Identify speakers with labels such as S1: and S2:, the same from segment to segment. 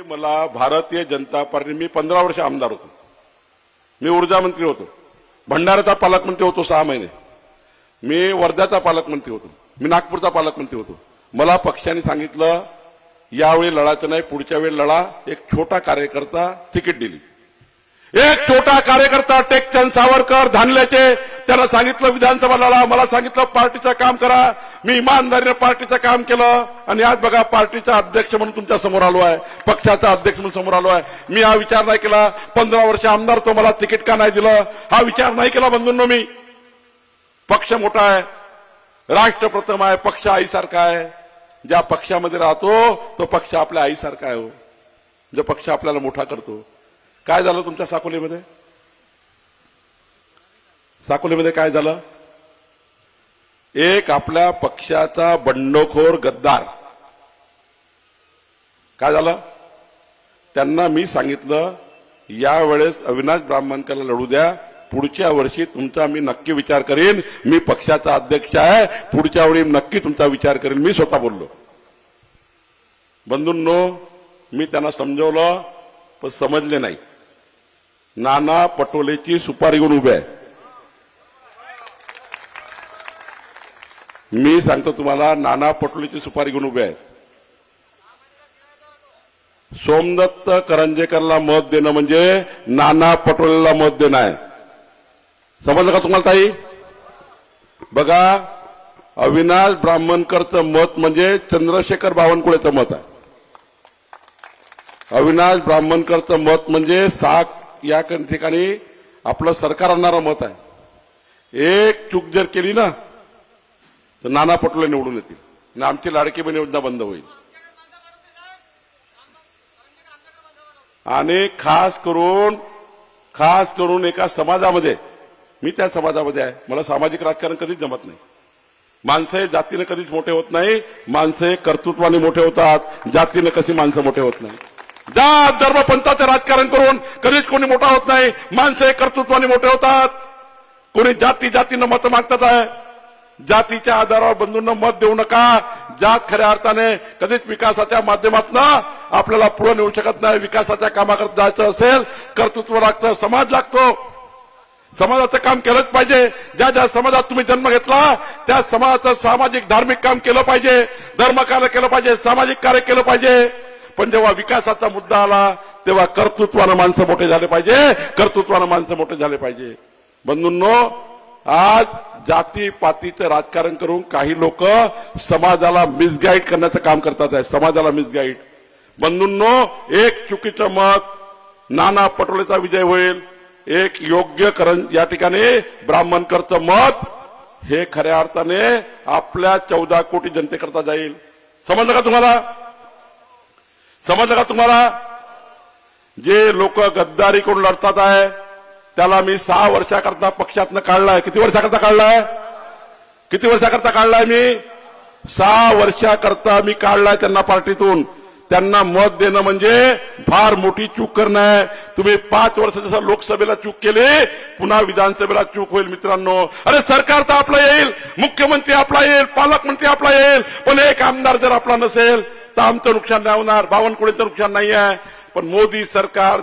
S1: मला भारतीय जनता पार्टी मी 15 वर्ष आमदार होतो, मी ऊर्जा मंत्री होतो, भंडाऱ्याचा पालकमंत्री होतो 6 महिने, मी वर्ध्याचा पालकमंत्री होतो, मी नागपूरचा पालकमंत्री होतो. मला पक्षाने सांगितलं यावेळी लढायचं नाही, पुढच्या वेळी लढा. एक छोटा कार्यकर्ता तिकीट दिली, एक छोटा कार्यकर्ता टेकचंद सावरकर धानल्याचे, त्याला सांगितलं विधानसभा लढा, मला सांगितलं पार्टीचं काम करा. मी इमानदारीने पार्टीचं काम केलं आणि आज बघा पार्टीचा अध्यक्ष म्हणून तुमच्या समोर आलो आहे, पक्षाचा अध्यक्ष म्हणून समोर आलो आहे. मी हा विचार नाही केला 15 वर्ष आमदार तो मला तिकीट का नाही दिलं, हा विचार नाही केला बंधूंनो. मी पक्ष मोठा आहे, राष्ट्र प्रथम आहे, पक्ष आईसारखा आहे. ज्या पक्षामध्ये राहतो तो पक्ष आपल्या आईसारखा आहे. जो पक्ष आपल्याला मोठा करतो. काय झालं तुमच्या साकोलीमध्ये? साकोलीमध्ये काय झालं? एक आपल्या पक्षाचा बंडखोर गद्दार, काय झालं? त्यांना मी सांगितलं यावेळेस अविनाश ब्राह्मणकरला लढू द्या, पुढच्या वर्षी तुमचा मी नक्की विचार करेन. मी पक्षाचा अध्यक्ष आहे, पुढच्या वेळी नक्की तुमचा विचार करेन. मी स्वतः बोललो. बंधूंनो, मी त्यांना समजवलं पण समजले नाही. नाना पटोलेची सुपारी घेऊन उभे आहे. मी सांगतो तुम्हाला, नाना पटोलेची सुपारी घेऊन उभे आहे. सोमदत्त करंजेकरला मत देणं म्हणजे नाना पटोलेला मत देणं आहे. समजलं का तुम्हाला ताई? बघा, अविनाश ब्राह्मणकरचं मत म्हणजे चंद्रशेखर बावनकुळेचं मत आहे. अविनाश ब्राह्मणकरचं मत म्हणजे या ठिकाणी आपलं सरकार आणणारं मत आहे. एक चूक जर केली ना तर नाना पटोले निवडून येतील आणि आमची लाडकी बहीण योजना बंद होईल. आणि खास करून एका समाजामध्ये, मी त्या समाजामध्ये आहे, मला सामाजिक राजकारण कधीच जमत नाही. माणसं जातीने कधीच मोठे होत नाही, माणसं कर्तृत्वाने मोठे होतात, जातीने कशी माणसं मोठे होत नाही. जात धर्म पंथाचं राजकारण करून कधीच कोणी मोठा होत नाही. माणसं कर्तृत्वाने मोठे होतात. कोणी जातीनं मत मागतात आहे. जातीच्या आधारावर बंधूंना मत देऊ नका. जात खऱ्या अर्थाने कधीच विकासाच्या माध्यमातून आपल्याला पुढे नेऊ शकत नाही. विकासाच्या कामाकडे जायचं असेल, कर्तृत्व लागतं, समाज लागतो. समाजाचं काम केलंच पाहिजे. ज्या समाजात तुम्ही जन्म घेतला त्या समाजाचं सामाजिक धार्मिक काम केलं पाहिजे, धर्म कार्य केलं पाहिजे, सामाजिक कार्य केलं पाहिजे. पण जेव्हा विकासाचा मुद्दा आला तेव्हा कर्तृत्वानं माणसं मोठे झाले पाहिजे, कर्तृत्वानं माणसं मोठे झाले पाहिजे. बंधूंनो, आज जातीपातीचं राजकारण करून काही लोक समाजाला मिसगाईड करण्याचं काम करतात आहे. समाजाला मिसगाईड. बंधूंनो, एक चुकीचं मत नाना पटोलेचा विजय होईल, एक योग्य या ठिकाणी ब्राह्मणकरचं मत हे खऱ्या अर्थाने आपल्या 14 कोटी जनतेकरता जाईल. समजलं का तुम्हाला? समजलं का तुम्हाला? जे लोक गद्दारी करून लढतात आहे त्याला मी 6 वर्षाकरता पक्षातनं काढलाय. किती वर्षाकरता काढलाय? किती वर्षाकरता काढलाय? मी 6 वर्षाकरता मी काढलाय त्यांना पार्टीतून. त्यांना मत देणं म्हणजे फार मोठी चूक करणं आहे. तुम्ही 5 वर्ष जसं लोकसभेला चूक केली, पुन्हा विधानसभेला चूक होईल मित्रांनो. अरे सरकार तर आपलं येईल, मुख्यमंत्री आपला येईल, पालकमंत्री आपला येईल, पण एक आमदार जर आपला नसेल तर आमचं नुकसान नाही होणार, बावनकुळेचं नुकसान नाही आहे. पण मोदी सरकार,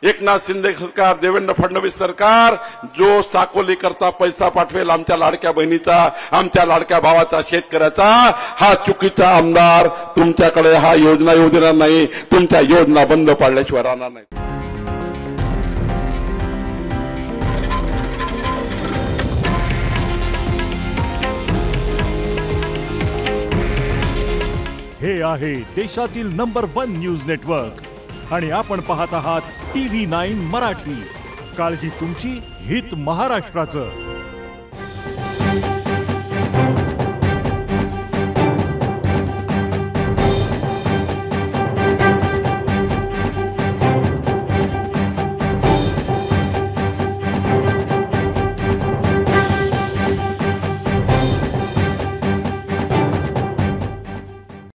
S1: एकनाथ शिंदे सरकार, देवेंद्र फडणवीस सरकार जो साकोली करता पैसा पाठवेल आमच्या लाडक्या बहिणीचा, आमच्या लाडक्या भावाचा, शेतकऱ्याचा, हा चुकीचा आमदार तुमच्याकडे हा योजना येऊ देणार नाही. तुमच्या योजना बंद पाडल्याशिवाय राहणार नाही.
S2: हे आहे देशातील नंबर 1 न्यूज नेटवर्क आणि आपण पाहत आहात TV9 मराठी. काळजी तुमची, हित महाराष्ट्राचं.